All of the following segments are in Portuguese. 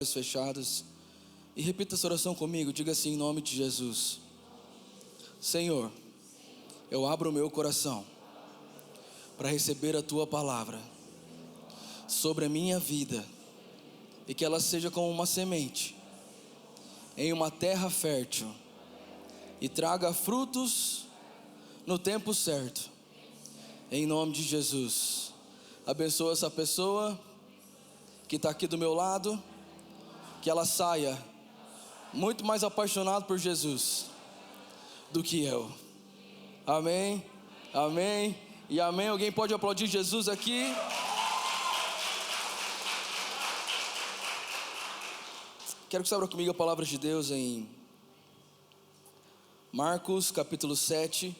Olhos fechados e repita essa oração comigo. Diga assim: em nome de Jesus. Senhor, eu abro o meu coração para receber a tua palavra sobre a minha vida, e que ela seja como uma semente em uma terra fértil e traga frutos no tempo certo, em nome de Jesus. Abençoa essa pessoa que está aqui do meu lado, que ela saia muito mais apaixonada por Jesus do que eu. Amém, amém e amém. Alguém pode aplaudir Jesus aqui? Quero que você abra comigo a palavra de Deus em Marcos capítulo 7.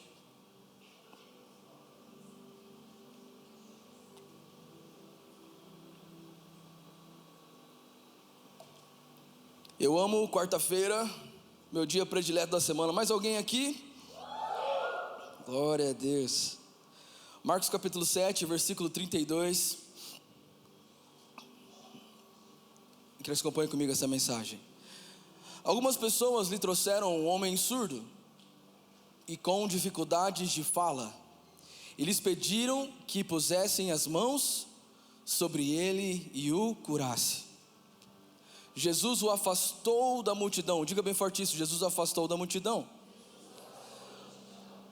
Eu amo quarta-feira, meu dia predileto da semana. Mais alguém aqui? Glória a Deus. Marcos capítulo 7, versículo 32. Quero que você acompanhe comigo essa mensagem. Algumas pessoas lhe trouxeram um homem surdo e com dificuldades de fala, e lhes pediram que pusessem as mãos sobre ele e o curasse. Jesus o afastou da multidão. Diga bem forte isso: Jesus o afastou da multidão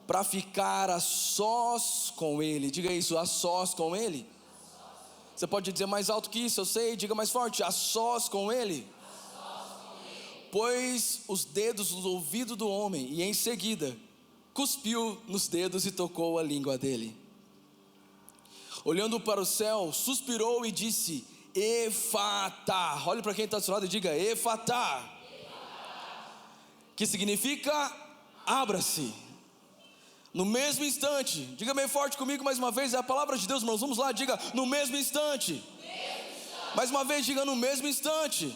para ficar a sós com ele. Diga isso: a sós com ele. Você pode dizer mais alto que isso, eu sei. Diga mais forte: a sós com ele. Pôs os dedos no ouvido do homem e em seguida cuspiu nos dedos e tocou a língua dele. Olhando para o céu, suspirou e disse: Efatá. Olhe para quem está do seu lado e diga: Efatá. Que significa abra-se. No mesmo instante, diga bem forte comigo mais uma vez, é a palavra de Deus, irmãos. Vamos lá, diga: no mesmo instante. Mais uma vez, diga: no mesmo instante.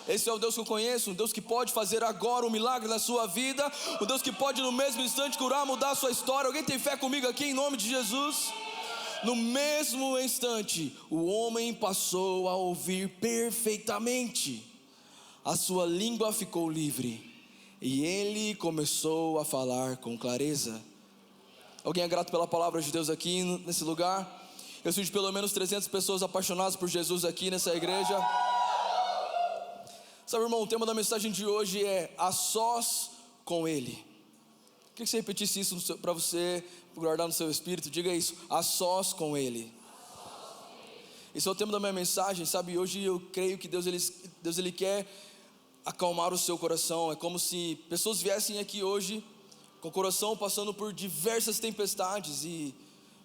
Esse é o Deus que eu conheço, um Deus que pode fazer agora um milagre na sua vida, um Deus que pode no mesmo instante curar, mudar a sua história. Alguém tem fé comigo aqui em nome de Jesus? No mesmo instante, o homem passou a ouvir perfeitamente, a sua língua ficou livre e ele começou a falar com clareza. Alguém é grato pela palavra de Deus aqui nesse lugar? Eu sinto pelo menos 300 pessoas apaixonadas por Jesus aqui nessa igreja. Sabe, irmão, o tema da mensagem de hoje é a sós com ele. Queria que você repetisse isso para você guardar no seu espírito. Diga isso: a sós com ele. Esse é o tema da minha mensagem, sabe? Hoje eu creio que Deus ele quer acalmar o seu coração. É como se pessoas viessem aqui hoje com o coração passando por diversas tempestades e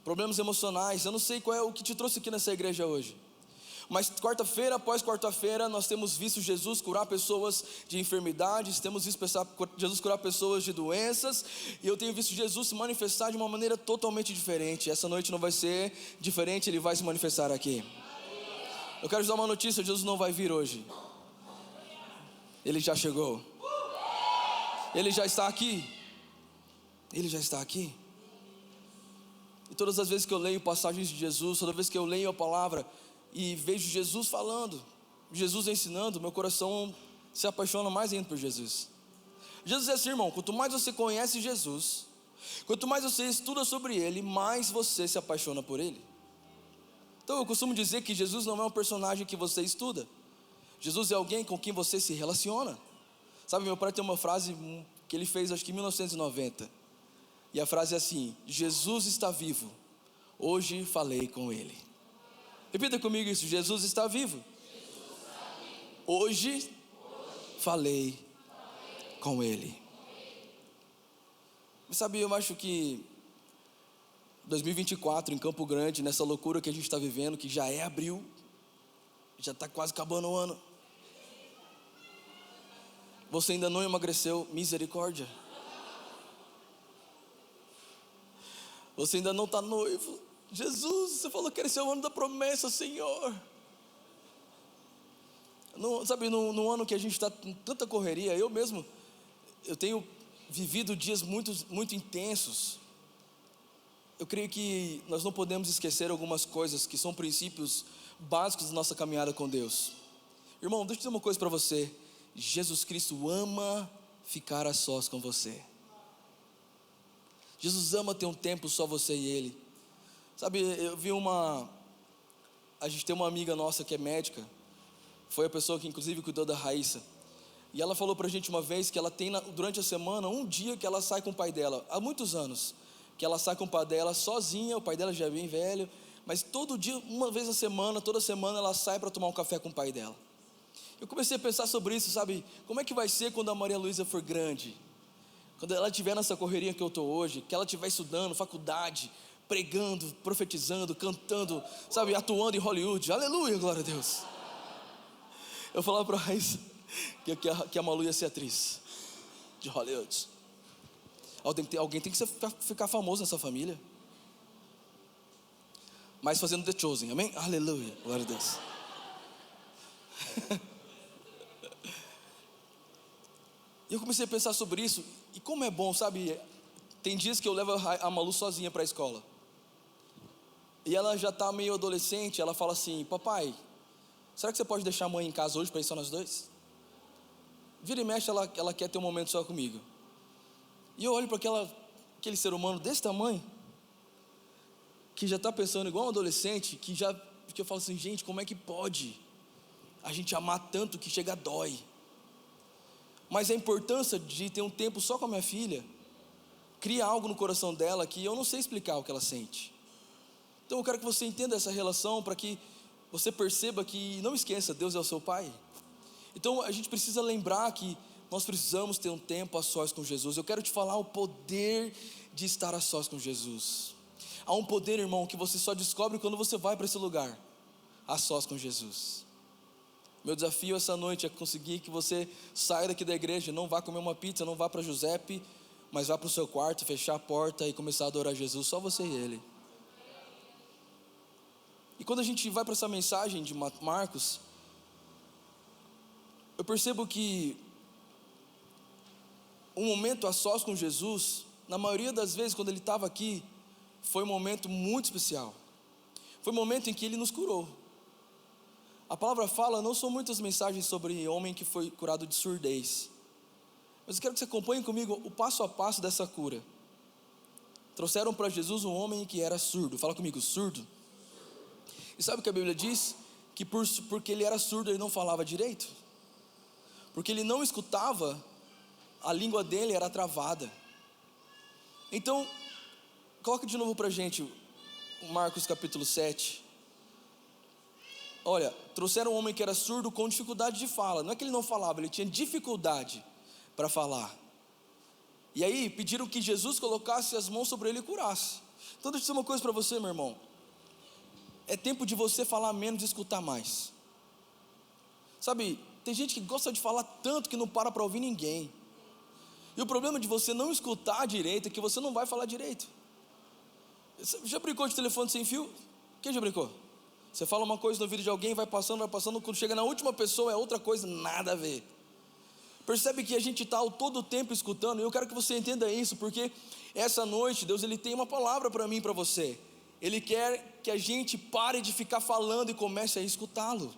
problemas emocionais. Eu não sei qual é o que te trouxe aqui nessa igreja hoje, mas quarta-feira após quarta-feira nós temos visto Jesus curar pessoas de enfermidades, temos visto Jesus curar pessoas de doenças, e eu tenho visto Jesus se manifestar de uma maneira totalmente diferente. Essa noite não vai ser diferente, Ele vai se manifestar aqui. Eu quero te dar uma notícia: Jesus não vai vir hoje, Ele já chegou, Ele já está aqui, Ele já está aqui. E todas as vezes que eu leio passagens de Jesus, toda vez que eu leio a palavra e vejo Jesus falando, Jesus ensinando, meu coração se apaixona mais ainda por Jesus. Jesus é assim, irmão: quanto mais você conhece Jesus, quanto mais você estuda sobre Ele, mais você se apaixona por Ele. Então eu costumo dizer que Jesus não é um personagem que você estuda, Jesus é alguém com quem você se relaciona. Sabe, meu pai tem uma frase que ele fez acho que em 1990, e a frase é assim: Jesus está vivo, hoje falei com Ele. Repita comigo isso: Jesus está vivo, hoje falei com Ele. Sabe, eu acho que 2024 em Campo Grande, nessa loucura que a gente está vivendo, que já é abril, já está quase acabando o ano, você ainda não emagreceu, misericórdia. Você ainda não está noivo, Jesus, você falou que esse é o ano da promessa, Senhor. Sabe, no ano que a gente está com tanta correria, eu tenho vivido dias muito intensos. Eu creio que nós não podemos esquecer algumas coisas que são princípios básicos da nossa caminhada com Deus. Irmão, deixa eu dizer uma coisa para você. Jesus Cristo ama ficar a sós com você. Jesus ama ter um tempo só você e Ele. Sabe, a gente tem uma amiga nossa que é médica. Foi a pessoa que inclusive cuidou da Raíssa. E ela falou pra gente uma vez que ela tem durante a semana um dia que ela sai com o pai dela, há muitos anos, que ela sai com o pai dela sozinha, o pai dela já é bem velho, mas todo dia, uma vez na semana, toda semana ela sai para tomar um café com o pai dela. Eu comecei a pensar sobre isso, sabe, como é que vai ser quando a Maria Luísa for grande? Quando ela estiver nessa correria que eu estou hoje, que ela estiver estudando, faculdade, pregando, profetizando, cantando, sabe, atuando em Hollywood, aleluia, glória a Deus. Eu falava para a Raíssa que a Malu ia ser atriz de Hollywood. Alguém tem que ficar famoso nessa família. Mas fazendo The Chosen, amém? Aleluia, glória a Deus. E eu comecei a pensar sobre isso. E como é bom, sabe? Tem dias que eu levo a Malu sozinha para a escola. E ela já está meio adolescente. Ela fala assim: papai, será que você pode deixar a mãe em casa hoje para ir só nós dois? Vira e mexe, ela quer ter um momento só comigo. E eu olho para aquele ser humano desse tamanho, que já está pensando igual um adolescente, que eu falo assim: gente, como é que pode a gente amar tanto que chega a dói? Mas a importância de ter um tempo só com a minha filha cria algo no coração dela que eu não sei explicar o que ela sente. Então eu quero que você entenda essa relação, para que você perceba que, não esqueça, Deus é o seu Pai. Então a gente precisa lembrar que nós precisamos ter um tempo a sós com Jesus. Eu quero te falar o poder de estar a sós com Jesus. Há um poder, irmão, que você só descobre quando você vai para esse lugar, a sós com Jesus. Meu desafio essa noite é conseguir que você saia daqui da igreja, não vá comer uma pizza, não vá para Giuseppe, mas vá para o seu quarto, fechar a porta e começar a adorar Jesus, só você e Ele. E quando a gente vai para essa mensagem de Marcos, eu percebo que um momento a sós com Jesus, na maioria das vezes quando Ele estava aqui, foi um momento muito especial. Foi um momento em que Ele nos curou. A palavra fala, não são muitas mensagens sobre homem que foi curado de surdez, mas eu quero que você acompanhe comigo o passo a passo dessa cura. Trouxeram para Jesus um homem que era surdo. Fala comigo, surdo. E sabe o que a Bíblia diz? Que porque ele era surdo, ele não falava direito. Porque ele não escutava, a língua dele era travada. Então, coloca de novo para a gente Marcos capítulo 7. Olha, trouxeram um homem que era surdo com dificuldade de fala. Não é que ele não falava, ele tinha dificuldade para falar. E aí pediram que Jesus colocasse as mãos sobre ele e curasse. Então deixa eu dizer uma coisa para você, meu irmão. É tempo de você falar menos e escutar mais. Sabe, tem gente que gosta de falar tanto que não para ouvir ninguém. E o problema de você não escutar direito é que você não vai falar direito. Você já brincou de telefone sem fio? Quem já brincou? Você fala uma coisa no ouvido de alguém, vai passando, quando chega na última pessoa é outra coisa, nada a ver. Percebe que a gente está todo o tempo escutando, e eu quero que você entenda isso, porque essa noite Deus ele tem uma palavra para mim e para você. Ele quer que a gente pare de ficar falando e comece a escutá-lo.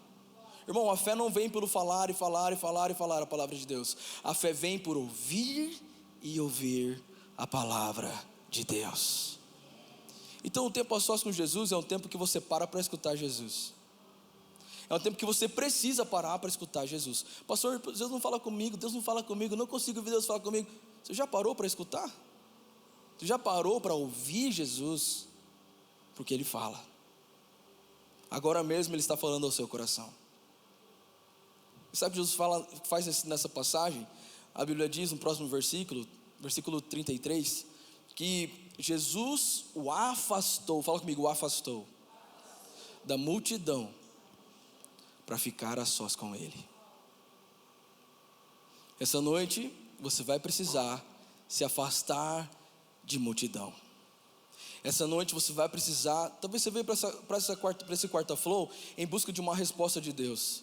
Irmão, a fé não vem pelo falar e falar e falar e falar a palavra de Deus. A fé vem por ouvir e ouvir a palavra de Deus. Então o tempo a sós com Jesus é um tempo que você para escutar Jesus. É um tempo que você precisa parar para escutar Jesus. Pastor, Deus não fala comigo, não consigo ver Deus falar comigo. Você já parou para escutar? Você já parou para ouvir Jesus? Porque Ele fala. Agora mesmo Ele está falando ao seu coração. E sabe o que Jesus faz nessa passagem? A Bíblia diz no próximo versículo, versículo 33, que Jesus o afastou, fala comigo, o afastou da multidão para ficar a sós com Ele. Essa noite você vai precisar se afastar de multidão. Essa noite você vai precisar, talvez você veio para esse quarta flow em busca de uma resposta de Deus.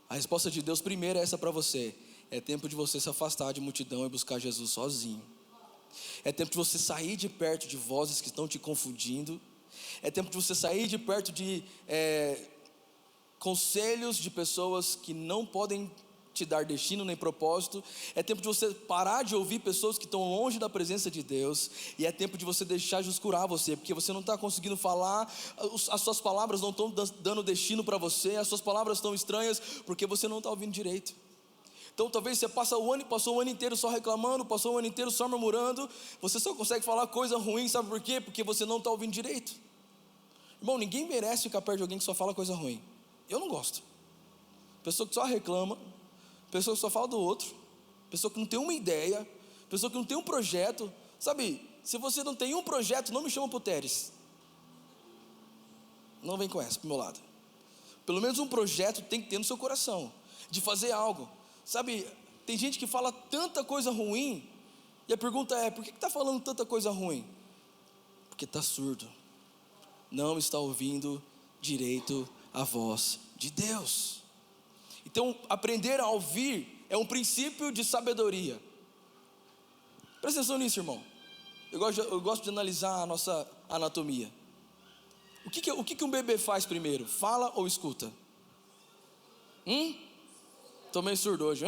A resposta de Deus primeiro é essa para você. É tempo de você se afastar de multidão e buscar Jesus sozinho. É tempo de você sair de perto de vozes que estão te confundindo. É tempo de você sair de perto de conselhos de pessoas que não podem te dar destino nem propósito. É tempo de você parar de ouvir pessoas que estão longe da presença de Deus. E é tempo de você deixar Jesus curar você, porque você não está conseguindo falar, as suas palavras não estão dando destino para você, as suas palavras estão estranhas, porque você não está ouvindo direito. Então talvez você passou o ano inteiro só reclamando, passou o ano inteiro só murmurando, você só consegue falar coisa ruim, sabe por quê? Porque você não está ouvindo direito. Irmão, ninguém merece ficar perto de alguém que só fala coisa ruim. Eu não gosto. Pessoa que só reclama, pessoa que só fala do outro, pessoa que não tem uma ideia, pessoa que não tem um projeto. Sabe, se você não tem um projeto, não me chama pro Teres. Não vem com essa pro meu lado. Pelo menos um projeto tem que ter no seu coração, de fazer algo. Sabe, tem gente que fala tanta coisa ruim, e a pergunta é, por que está falando tanta coisa ruim? Porque está surdo, não está ouvindo direito a voz de Deus. Então, aprender a ouvir é um princípio de sabedoria. Presta atenção nisso, irmão. Eu gosto de analisar a nossa anatomia. O que um bebê faz primeiro? Fala ou escuta? Estou meio surdo hoje,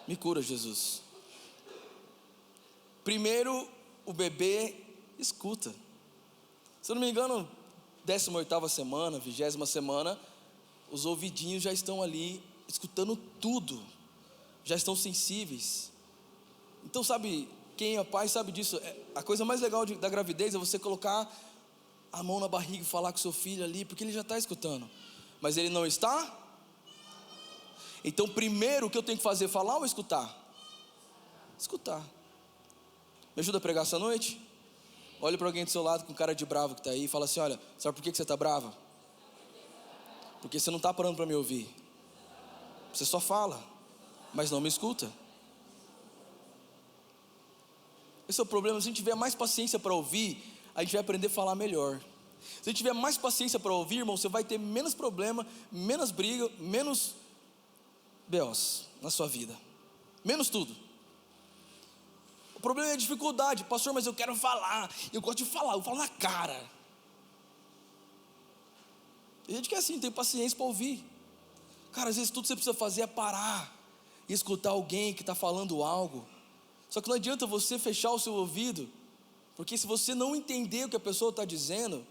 Me cura, Jesus. Primeiro, o bebê escuta. Se eu não me engano, 18ª semana, 20ª semana, os ouvidinhos já estão ali, escutando tudo, já estão sensíveis. Então sabe, quem é pai sabe disso, a coisa mais legal da gravidez é você colocar a mão na barriga e falar com seu filho ali, porque ele já está escutando, mas ele não está. Então primeiro o que eu tenho que fazer, falar ou escutar? Escutar. Me ajuda a pregar essa noite? Olha para alguém do seu lado com cara de bravo que está aí e fala assim, olha, sabe por que você está brava? Porque você não está parando para me ouvir. Você só fala, mas não me escuta. Esse é o problema. Se a gente tiver mais paciência para ouvir, a gente vai aprender a falar melhor. Se a gente tiver mais paciência para ouvir, irmão, você vai ter menos problema, menos briga, menos B.O.s na sua vida, menos tudo. O problema é a dificuldade. Pastor, mas eu quero falar, eu gosto de falar, eu falo na cara. Tem gente que é assim, tem paciência para ouvir. Cara, às vezes tudo que você precisa fazer é parar e escutar alguém que está falando algo. Só que não adianta você fechar o seu ouvido, porque se você não entender o que a pessoa está dizendo,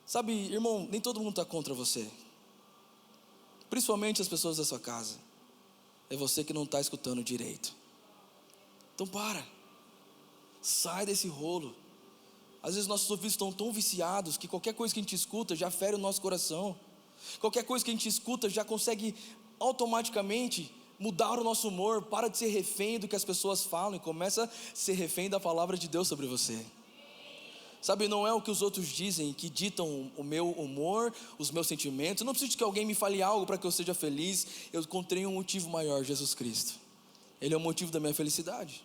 sabe, irmão, nem todo mundo está contra você, principalmente as pessoas da sua casa. É você que não está escutando direito. Então sai desse rolo. Às vezes nossos ouvidos estão tão viciados que qualquer coisa que a gente escuta já fere o nosso coração. Qualquer coisa que a gente escuta já consegue automaticamente mudar o nosso humor. Para de ser refém do que as pessoas falam e começa a ser refém da palavra de Deus sobre você. Sabe, não é o que os outros dizem que ditam o meu humor, os meus sentimentos. Eu não preciso que alguém me fale algo para que eu seja feliz. Eu encontrei um motivo maior, Jesus Cristo. Ele é o motivo da minha felicidade.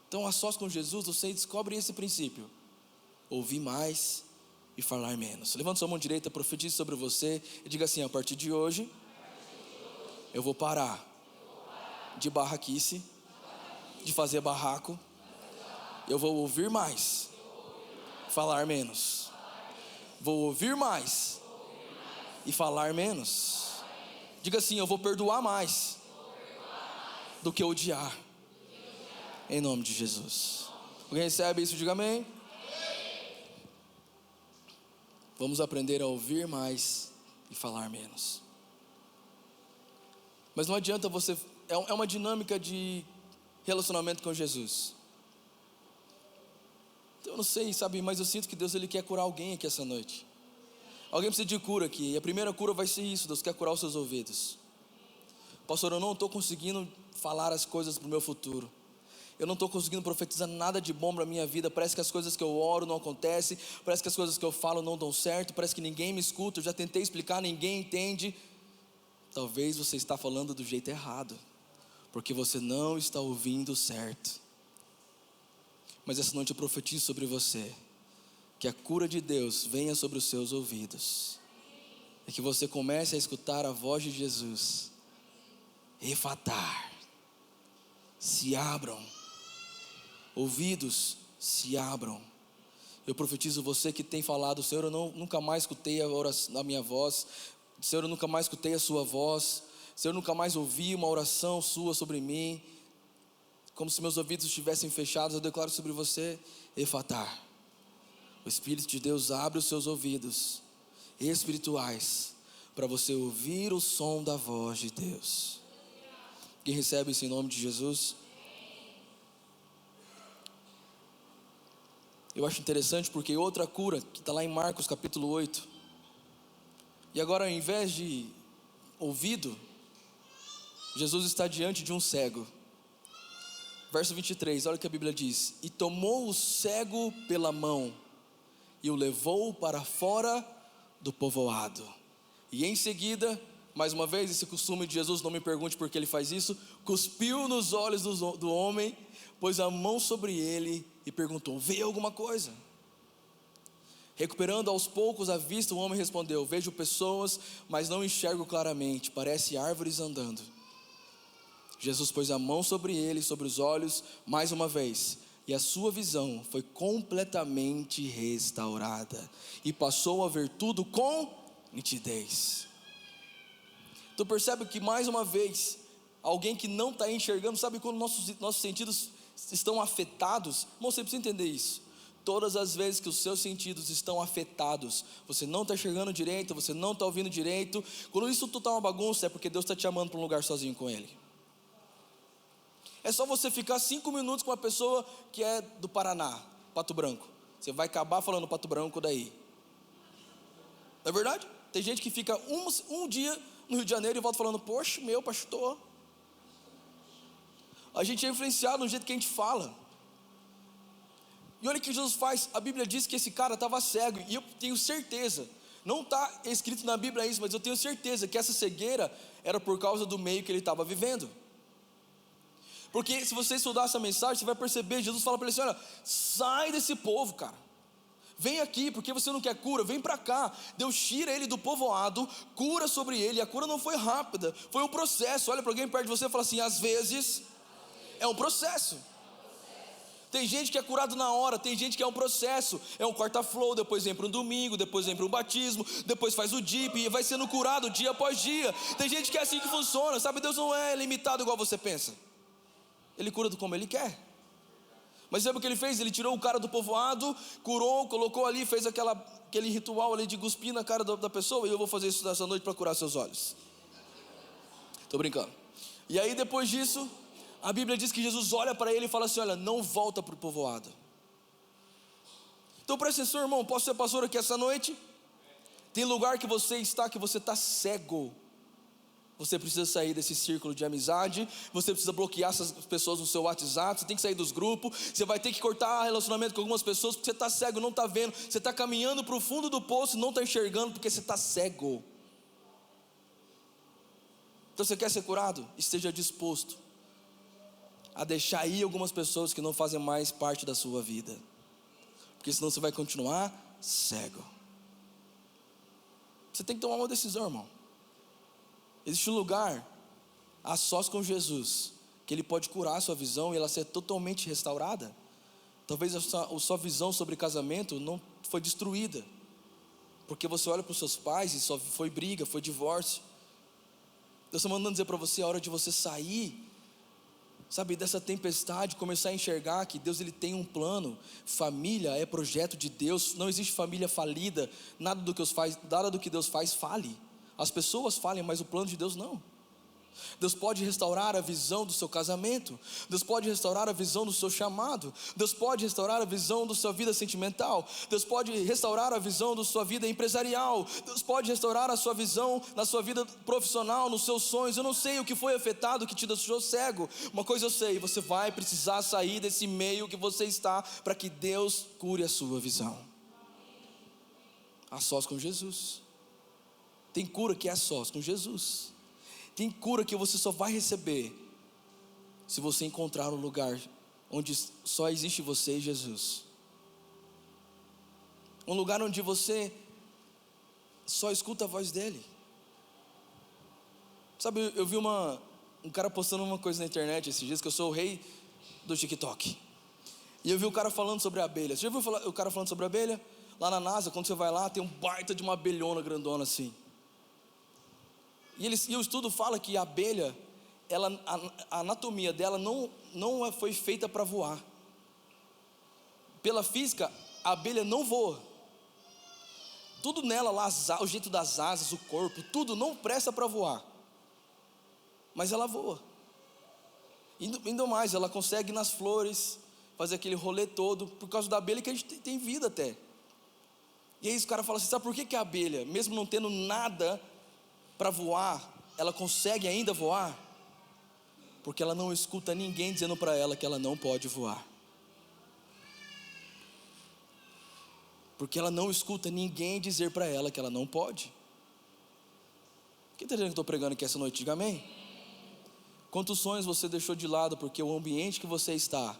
Então, a sós com Jesus, você descobre esse princípio: ouvir mais e falar menos. Levanta sua mão direita, profetize sobre você e diga assim: a partir de hoje, eu vou parar de barraquice, de fazer barraco. Eu vou ouvir mais, falar menos. Vou ouvir mais e falar menos. Diga assim: eu vou perdoar mais do que odiar. Em nome de Jesus. Alguém recebe isso? Diga amém. Vamos aprender a ouvir mais e falar menos. Mas não adianta você, é uma dinâmica de relacionamento com Jesus. Então, eu não sei, sabe, mas eu sinto que Deus ele quer curar alguém aqui essa noite. Alguém precisa de cura aqui, e a primeira cura vai ser isso: Deus quer curar os seus ouvidos. Pastor, eu não estou conseguindo falar as coisas para o meu futuro. Eu não estou conseguindo profetizar nada de bom para a minha vida. Parece que as coisas que eu oro não acontecem. Parece que as coisas que eu falo não dão certo. Parece que ninguém me escuta. Eu já tentei explicar, ninguém entende. Talvez você está falando do jeito errado, porque você não está ouvindo certo. Mas essa noite eu profetizo sobre você, que a cura de Deus venha sobre os seus ouvidos, e que você comece a escutar a voz de Jesus. Efatar, se abram, ouvidos se abram, Eu profetizo você que tem falado: Senhor, eu nunca mais escutei a minha voz. Senhor, eu nunca mais escutei a sua voz. Senhor, eu nunca mais ouvi uma oração sua sobre mim. Como se meus ouvidos estivessem fechados, eu declaro sobre você: Efatá. O Espírito de Deus abre os seus ouvidos espirituais para você ouvir o som da voz de Deus. Quem recebe isso em nome de Jesus? Eu acho interessante porque outra cura, que está lá em Marcos capítulo 8. E agora, ao invés de ouvido, Jesus está diante de um cego. Verso 23, olha o que a Bíblia diz: E tomou o cego pela mão e o levou para fora do povoado. E em seguida, mais uma vez, esse costume de Jesus, não me pergunte por que ele faz isso, cuspiu nos olhos do homem, pôs a mão sobre ele e perguntou: vê alguma coisa? Recuperando aos poucos a vista, o homem respondeu: vejo pessoas, mas não enxergo claramente, parece árvores andando. Jesus pôs a mão sobre ele, sobre os olhos, mais uma vez, e a sua visão foi completamente restaurada, e passou a ver tudo com nitidez. Tu percebe que mais uma vez, alguém que não está enxergando, sabe quando nossos sentidos estão afetados? Irmão, você precisa entender isso. Todas as vezes que os seus sentidos estão afetados, você não está enxergando direito, você não está ouvindo direito, quando isso tudo está uma bagunça, é porque Deus está te chamando para um lugar sozinho com Ele. É só você ficar 5 minutos com uma pessoa que é do Paraná, Pato Branco. Você vai acabar falando Pato Branco daí. Não é verdade? Tem gente que fica um dia no Rio de Janeiro e volta falando: poxa, meu pastor. A gente é influenciado no jeito que a gente fala. E olha o que Jesus faz. A Bíblia diz que esse cara estava cego. E eu tenho certeza, não está escrito na Bíblia isso, mas eu tenho certeza que essa cegueira era por causa do meio que ele estava vivendo. Porque se você estudar essa mensagem, você vai perceber, Jesus fala para ele assim: olha, sai desse povo, cara. Vem aqui, porque você não quer cura, vem para cá. Deus tira ele do povoado, cura sobre ele. E a cura não foi rápida, foi um processo. Olha para alguém perto de você e fala assim: às vezes é um processo. Tem gente que é curado na hora, tem gente que é um processo. É um quarta-flow, depois vem para um domingo, depois vem para um batismo, depois faz o dip e vai sendo curado dia após dia. Tem gente que é assim que funciona, sabe? Deus não é limitado igual você pensa. Ele cura como Ele quer. Mas sabe o que Ele fez? Ele tirou o cara do povoado, curou, colocou ali, fez aquele ritual ali de cuspir na cara da pessoa. E eu vou fazer isso nessa noite para curar seus olhos. Estou brincando. E aí depois disso, a Bíblia diz que Jesus olha para ele e fala assim: olha, não volta para o povoado. Então presta atenção, irmão. Posso ser pastor aqui essa noite? Tem lugar que você está cego. Você precisa sair desse círculo de amizade. Você precisa bloquear essas pessoas no seu WhatsApp. Você tem que sair dos grupos. Você vai ter que cortar relacionamento com algumas pessoas, porque você está cego, não está vendo. Você está caminhando para o fundo do poço e não está enxergando, porque você está cego. Então você quer ser curado? Esteja disposto a deixar ir algumas pessoas que não fazem mais parte da sua vida, porque senão você vai continuar cego. Você tem que tomar uma decisão, irmão. Existe um lugar a sós com Jesus, que Ele pode curar a sua visão e ela ser totalmente restaurada. Talvez a sua visão sobre casamento não foi destruída, porque você olha para os seus pais e só foi briga, foi divórcio. Deus está mandando dizer para você: a hora de você sair, sabe, dessa tempestade, começar a enxergar que Deus ele tem um plano. Família é projeto de Deus. Não existe família falida. Nada do que Deus faz fale. As pessoas falem, mas o plano de Deus não. Deus pode restaurar a visão do seu casamento. Deus pode restaurar a visão do seu chamado. Deus pode restaurar a visão da sua vida sentimental. Deus pode restaurar a visão da sua vida empresarial. Deus pode restaurar a sua visão na sua vida profissional, nos seus sonhos. Eu não sei o que foi afetado, que te deixou cego. Uma coisa eu sei: você vai precisar sair desse meio que você está, para que Deus cure a sua visão. A sós com Jesus. Tem cura que é a sós com Jesus. Tem cura que você só vai receber se você encontrar um lugar onde só existe você e Jesus. Um lugar onde você só escuta a voz dele. Sabe, eu vi um cara postando uma coisa na internet esses dias, que eu sou o rei do TikTok. E eu vi o cara falando sobre a abelha. Você já viu o cara falando sobre a abelha? Lá na NASA, quando você vai lá, tem um baita de uma abelhona grandona assim. E o estudo fala que a abelha, a anatomia dela não foi feita para voar. Pela física, a abelha não voa. Tudo nela lá, o jeito das asas, o corpo, tudo não presta para voar. Mas ela voa. Ainda mais, ela consegue ir nas flores, fazer aquele rolê todo, por causa da abelha que a gente tem vida até. E aí os caras falam assim, sabe por que a abelha, mesmo não tendo nada para voar, ela consegue ainda voar? Porque ela não escuta ninguém dizendo para ela que ela não pode voar. Porque ela não escuta ninguém dizer para ela que ela não pode. Quem está entendendo que eu estou pregando aqui essa noite? Diga amém. Quantos sonhos você deixou de lado porque o ambiente que você está,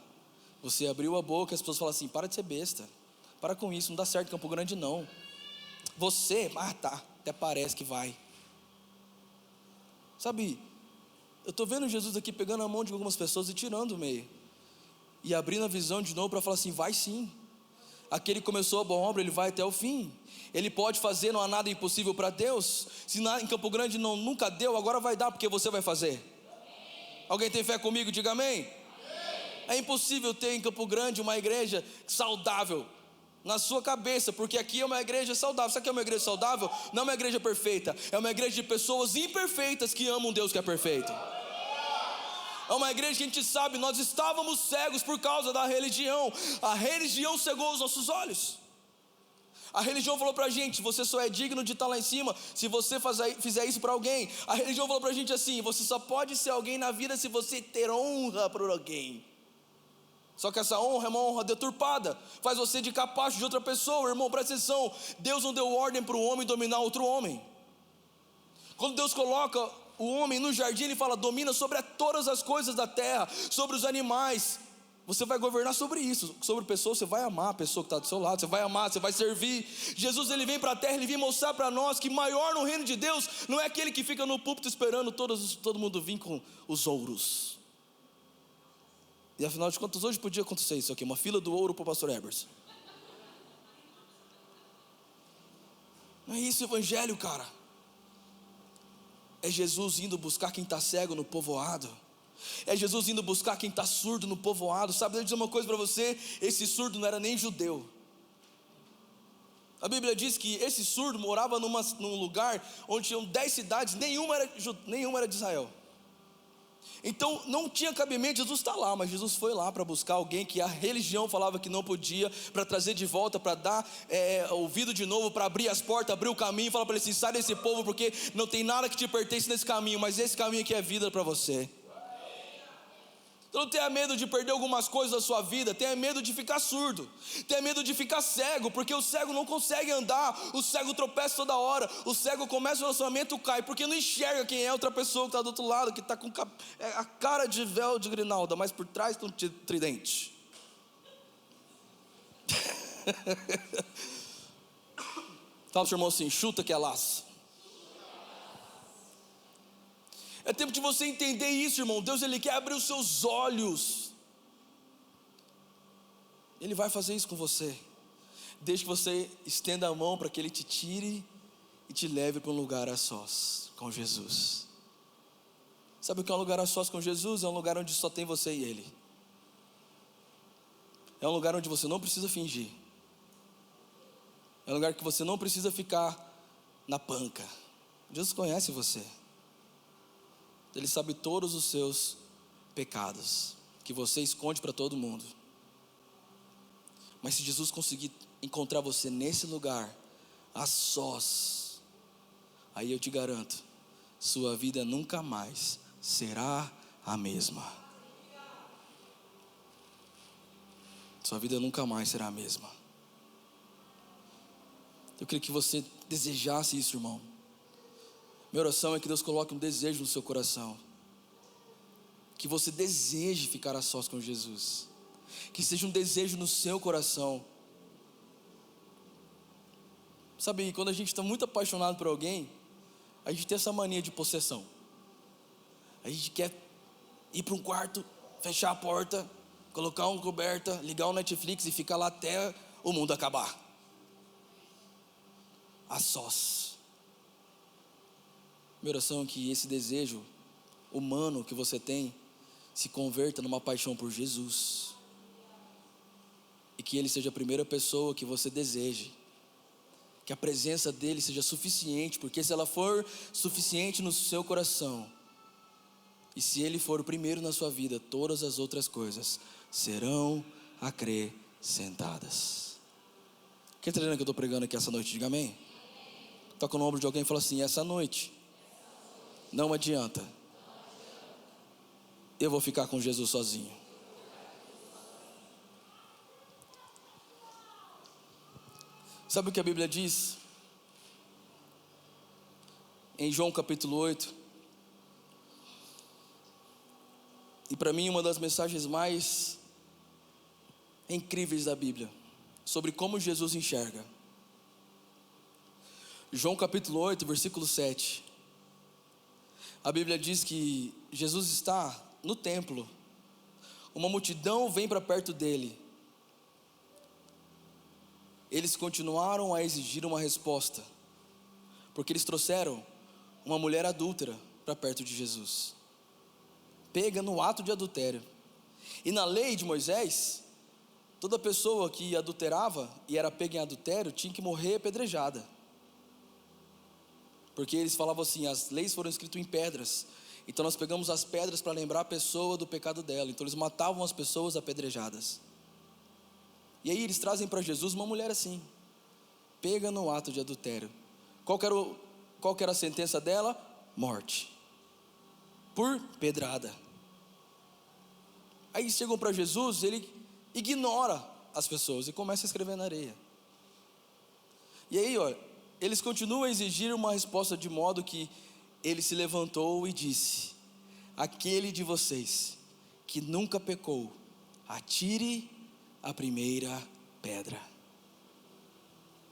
você abriu a boca e as pessoas falam assim, para de ser besta, para com isso, não dá certo em Campo Grande não. Você, tá, até parece que vai. Sabe, eu estou vendo Jesus aqui pegando a mão de algumas pessoas e tirando o meio. E abrindo a visão de novo para falar assim, vai sim. Aquele que começou a boa obra, ele vai até o fim. Ele pode fazer, não há nada impossível para Deus. Se em Campo Grande nunca deu, agora vai dar, porque você vai fazer. Alguém tem fé comigo? Diga amém. É impossível ter em Campo Grande uma igreja saudável na sua cabeça, porque aqui é uma igreja saudável. Sabe o que é uma igreja saudável? Não é uma igreja perfeita, é uma igreja de pessoas imperfeitas que amam um Deus que é perfeito. É uma igreja que a gente sabe, nós estávamos cegos por causa da religião. A religião cegou os nossos olhos. A religião falou pra gente, você só é digno de estar lá em cima se você fizer isso para alguém. A religião falou pra gente assim, você só pode ser alguém na vida se você ter honra por alguém. Só que essa honra é uma honra deturpada, faz você de capacho de outra pessoa. Irmão, presta atenção, Deus não deu ordem para o homem dominar outro homem. Quando Deus coloca o homem no jardim, Ele fala, domina sobre todas as coisas da terra, sobre os animais. Você vai governar sobre isso. Sobre pessoas, você vai amar a pessoa que está do seu lado, você vai amar, você vai servir. Jesus, Ele vem para a terra, Ele vem mostrar para nós que maior no reino de Deus não é aquele que fica no púlpito esperando todo mundo vir com os ouros. E afinal de contas, hoje podia acontecer isso aqui, uma fila do ouro para o pastor Ebers. Não é isso o evangelho, cara. É Jesus indo buscar quem está cego no povoado. É Jesus indo buscar quem está surdo no povoado. Sabe, deixa eu dizer uma coisa para você, esse surdo não era nem judeu. A Bíblia diz que esse surdo morava num lugar onde tinham 10 cidades, nenhuma era de Israel. Então não tinha cabimento Jesus estar lá, mas Jesus foi lá para buscar alguém que a religião falava que não podia, para trazer de volta, para dar ouvido de novo, para abrir as portas, abrir o caminho, falar para ele assim, sai desse povo porque não tem nada que te pertence nesse caminho, mas esse caminho aqui é vida para você. Então não tenha medo de perder algumas coisas da sua vida, tenha medo de ficar surdo, tenha medo de ficar cego, porque o cego não consegue andar, o cego tropeça toda hora, o cego começa o relacionamento, cai, porque não enxerga quem é outra pessoa que está do outro lado, que está com a cara de véu de grinalda, mas por trás tem um tridente. Fala pro seu irmão assim, chuta que é laço. É tempo de você entender isso, irmão. Deus, Ele quer abrir os seus olhos. Ele vai fazer isso com você. Desde que você estenda a mão para que Ele te tire e te leve para um lugar a sós com Jesus. Sabe o que é um lugar a sós com Jesus? É um lugar onde só tem você e Ele. É um lugar onde você não precisa fingir. É um lugar que você não precisa ficar na panca. Jesus conhece você. Ele sabe todos os seus pecados, que você esconde para todo mundo. Mas se Jesus conseguir encontrar você nesse lugar, a sós, aí eu te garanto, sua vida nunca mais será a mesma. Sua vida nunca mais será a mesma. Eu queria que você desejasse isso, irmão. Minha oração é que Deus coloque um desejo no seu coração, que você deseje ficar a sós com Jesus, que seja um desejo no seu coração. Sabe, quando a gente está muito apaixonado por alguém, a gente tem essa mania de possessão. A gente quer ir para um quarto, fechar a porta, colocar uma coberta, ligar o Netflix e ficar lá até o mundo acabar. A sós. Minha oração é que esse desejo humano que você tem se converta numa paixão por Jesus, e que Ele seja a primeira pessoa que você deseje, que a presença dEle seja suficiente, porque se ela for suficiente no seu coração, e se Ele for o primeiro na sua vida, todas as outras coisas serão acrescentadas. Quem está entendendo que eu estou pregando aqui essa noite? Diga amém. Toca no ombro de alguém e fala assim: essa noite não adianta eu vou ficar com Jesus sozinho. Sabe o que a Bíblia diz? Em João capítulo 8. E para mim uma das mensagens mais incríveis da Bíblia, sobre como Jesus enxerga. João capítulo 8, versículo 7. A Bíblia diz que Jesus está no templo. Uma multidão vem para perto dele. Eles continuaram a exigir uma resposta, porque eles trouxeram uma mulher adúltera para perto de Jesus, pega no ato de adultério. E na lei de Moisés, toda pessoa que adulterava e era pega em adultério tinha que morrer apedrejada, porque eles falavam assim: as leis foram escritas em pedras, então nós pegamos as pedras para lembrar a pessoa do pecado dela. Então eles matavam as pessoas apedrejadas. E aí eles trazem para Jesus uma mulher assim, pega no ato de adultério. Qual que era a sentença dela? Morte, por pedrada. Aí chegam para Jesus, ele ignora as pessoas e começa a escrever na areia. E aí, eles continuam a exigir uma resposta, de modo que ele se levantou e disse: aquele de vocês que nunca pecou, atire a primeira pedra.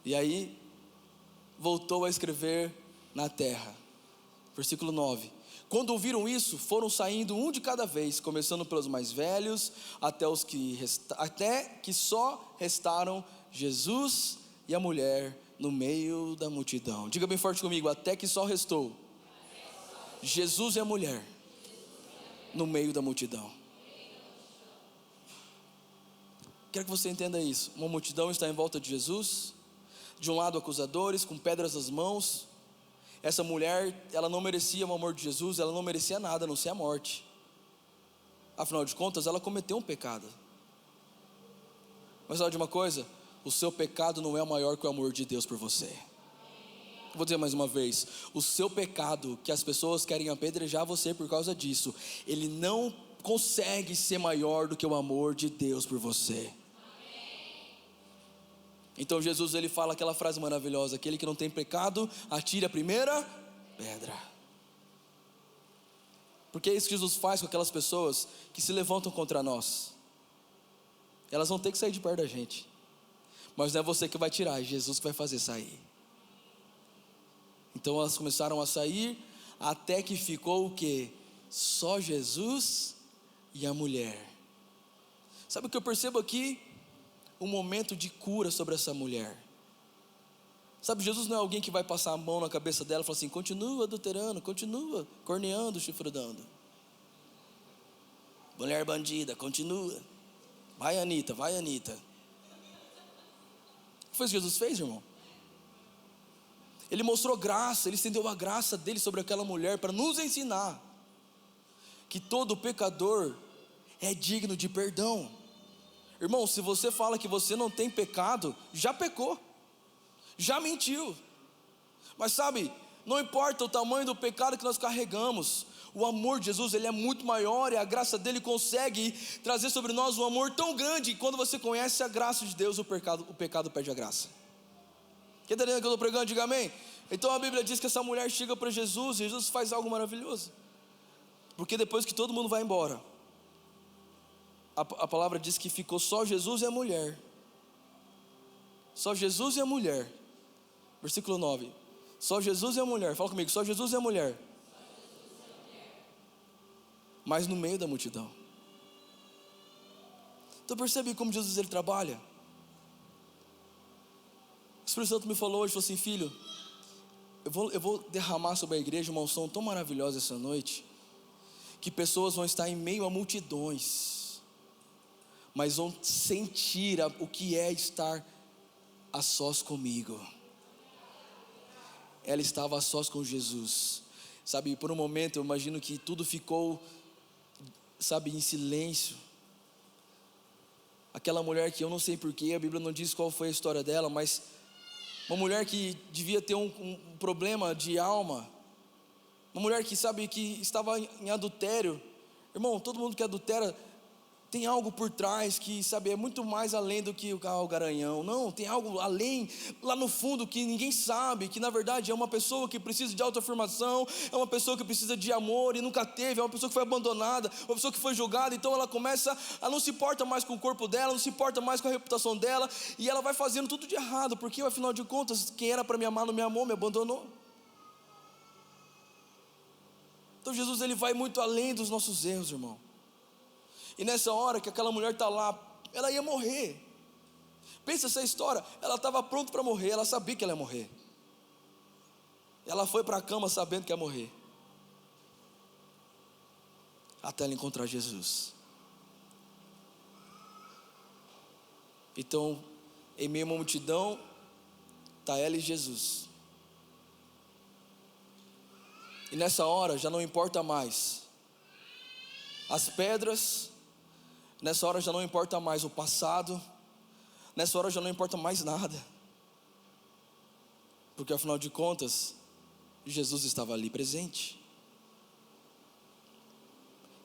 E aí voltou a escrever na terra. Versículo 9. Quando ouviram isso, foram saindo um de cada vez, começando pelos mais velhos, até que só restaram Jesus e a mulher no meio da multidão. Diga bem forte comigo: até que só restou Jesus e a mulher no meio da multidão. Quero que você entenda isso. Uma multidão está em volta de Jesus, de um lado acusadores, com pedras nas mãos. Essa mulher, ela não merecia o amor de Jesus, ela não merecia nada, a não ser a morte. Afinal de contas, ela cometeu um pecado. Mas sabe de uma coisa? O seu pecado não é maior que o amor de Deus por você. Vou dizer mais uma vez: o seu pecado, que as pessoas querem apedrejar você por causa disso, ele não consegue ser maior do que o amor de Deus por você. Então Jesus, ele fala aquela frase maravilhosa: aquele que não tem pecado, atire a primeira pedra. Porque é isso que Jesus faz com aquelas pessoas que se levantam contra nós. Elas vão ter que sair de perto da gente, mas não é você que vai tirar, é Jesus que vai fazer sair. Então elas começaram a sair, até que ficou o quê? Só Jesus e a mulher. Sabe o que eu percebo aqui? Um momento de cura sobre essa mulher. Sabe, Jesus não é alguém que vai passar a mão na cabeça dela e falar assim: continua adulterando, continua corneando, chifrudando, mulher bandida, continua, vai Anitta, vai Anitta. O que foi isso que Jesus fez, irmão? Ele mostrou graça, ele estendeu a graça dele sobre aquela mulher para nos ensinar que todo pecador é digno de perdão. Irmão, se você fala que você não tem pecado, já pecou, já mentiu. Mas sabe, não importa o tamanho do pecado que nós carregamos, o amor de Jesus, ele é muito maior, e a graça dele consegue trazer sobre nós um amor tão grande, que quando você conhece a graça de Deus, o pecado perde a graça. Quem está entendendo que eu estou pregando? Diga amém. Então a Bíblia diz que essa mulher chega para Jesus, e Jesus faz algo maravilhoso, porque depois que todo mundo vai embora, a palavra diz que ficou só Jesus e a mulher. Só Jesus e a mulher. Versículo 9. Só Jesus e a mulher. Fala comigo: só Jesus e a mulher. Mas no meio da multidão. Então percebe como Jesus ele trabalha? O Espírito Santo me falou hoje, falou assim: filho, eu vou derramar sobre a igreja uma unção tão maravilhosa essa noite, que pessoas vão estar em meio a multidões, mas vão sentir o que é estar a sós comigo. Ela estava a sós com Jesus, sabe, por um momento eu imagino que tudo ficou, sabe, em silêncio. Aquela mulher que eu não sei porquê, a Bíblia não diz qual foi a história dela, mas uma mulher que devia ter um problema de alma, uma mulher que, sabe, que estava em adultério. Irmão, todo mundo que adultera tem algo por trás que, sabe, é muito mais além do que o garanhão. Não, tem algo além, lá no fundo, que ninguém sabe, que na verdade é uma pessoa que precisa de autoafirmação, é uma pessoa que precisa de amor e nunca teve, é uma pessoa que foi abandonada, uma pessoa que foi julgada. Então ela começa a não se importa mais com o corpo dela, não se importa mais com a reputação dela, e ela vai fazendo tudo de errado, porque afinal de contas, quem era para me amar não me amou, me abandonou. Então Jesus ele vai muito além dos nossos erros, irmão. E nessa hora que aquela mulher está lá, ela ia morrer. Pensa essa história, ela estava pronta para morrer, ela sabia que ela ia morrer. Ela foi para a cama sabendo que ia morrer, até ela encontrar Jesus. Então, em meio a uma multidão, está ela e Jesus. E nessa hora já não importa mais as pedras, nessa hora já não importa mais o passado, nessa hora já não importa mais nada, porque afinal de contas, Jesus estava ali presente.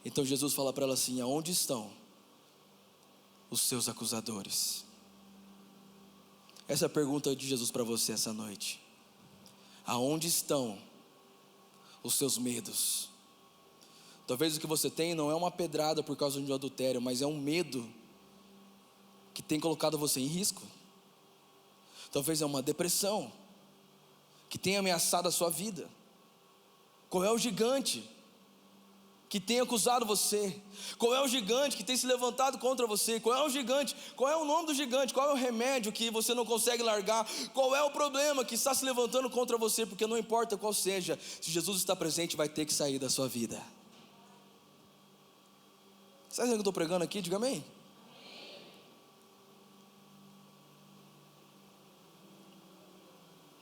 Então Jesus fala para ela assim: aonde estão os seus acusadores? Essa é a pergunta de Jesus para você essa noite. Aonde estão os seus medos? Talvez o que você tem não é uma pedrada por causa de um adultério, mas é um medo que tem colocado você em risco. Talvez é uma depressão que tem ameaçado a sua vida. Qual é o gigante que tem acusado você? Qual é o gigante que tem se levantado contra você? Qual é o gigante? Qual é o nome do gigante? Qual é o remédio que você não consegue largar? Qual é o problema que está se levantando contra você? Porque não importa qual seja, se Jesus está presente, vai ter que sair da sua vida. Sabe o que eu estou pregando aqui? Diga amém.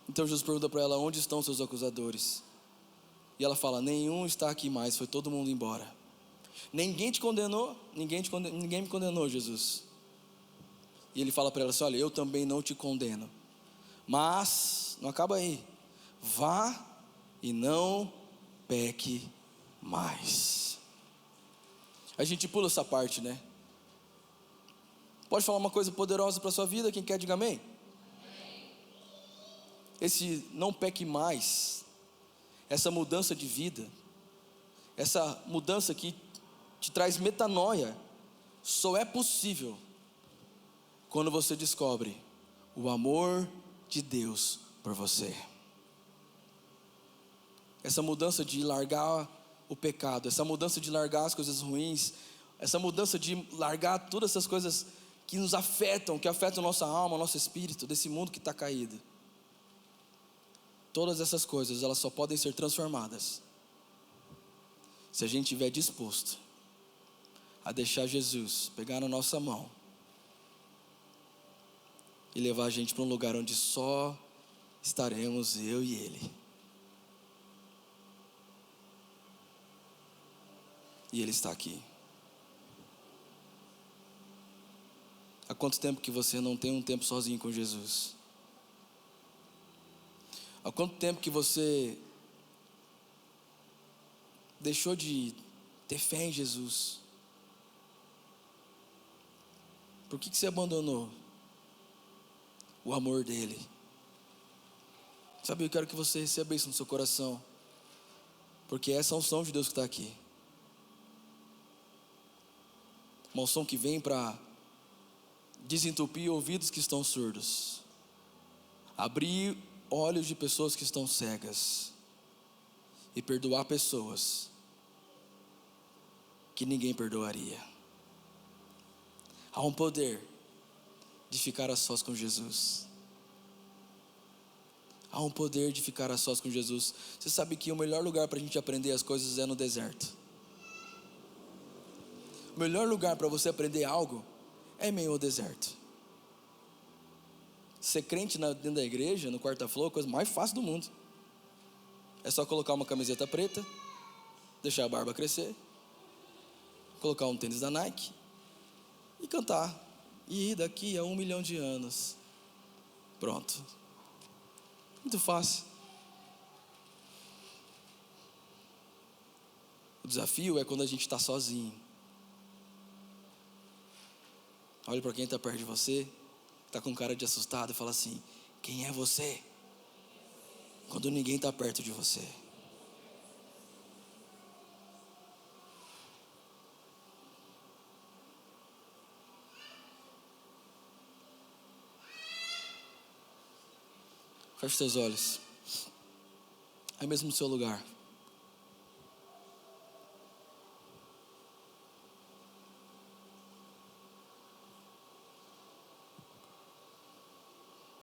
Então Jesus pergunta para ela: onde estão seus acusadores? E ela fala: nenhum está aqui mais, foi todo mundo embora. Ninguém te condenou? Ninguém me condenou, Jesus. E ele fala para ela assim: olha, eu também não te condeno, mas, não acaba aí, vá e não peque mais. A gente pula essa parte, né? Pode falar uma coisa poderosa para a sua vida? Quem quer, diga amém. Esse não peque mais, essa mudança de vida, essa mudança que te traz metanoia, só é possível quando você descobre o amor de Deus por você. Essa mudança de largar o pecado, essa mudança de largar as coisas ruins, essa mudança de largar todas essas coisas que nos afetam, que afetam nossa alma, nosso espírito, desse mundo que está caído. Todas essas coisas, elas só podem ser transformadas se a gente estiver disposto a deixar Jesus pegar na nossa mão e levar a gente para um lugar onde só estaremos eu e Ele. E Ele está aqui. Há quanto tempo que você não tem um tempo sozinho com Jesus? Há quanto tempo que você deixou de ter fé em Jesus? Por que você abandonou o amor dele? Sabe, eu quero que você receba isso no seu coração, porque essa é a unção de Deus que está aqui. Uma unção que vem para desentupir ouvidos que estão surdos, abrir olhos de pessoas que estão cegas e perdoar pessoas que ninguém perdoaria. Há um poder de ficar a sós com Jesus. Há um poder de ficar a sós com Jesus. Você sabe que o melhor lugar para a gente aprender as coisas é no deserto. O melhor lugar para você aprender algo é em meio ao deserto. Ser crente dentro da igreja, no quarta-flor, é a coisa mais fácil do mundo. É só colocar uma camiseta preta, deixar a barba crescer, colocar um tênis da Nike e cantar. E daqui a 1 milhão de anos. Pronto. Muito fácil. O desafio é quando a gente está sozinho. Olha para quem está perto de você, está com cara de assustado e fala assim: quem é você? Quando ninguém está perto de você. Feche seus olhos. Aí mesmo no seu lugar.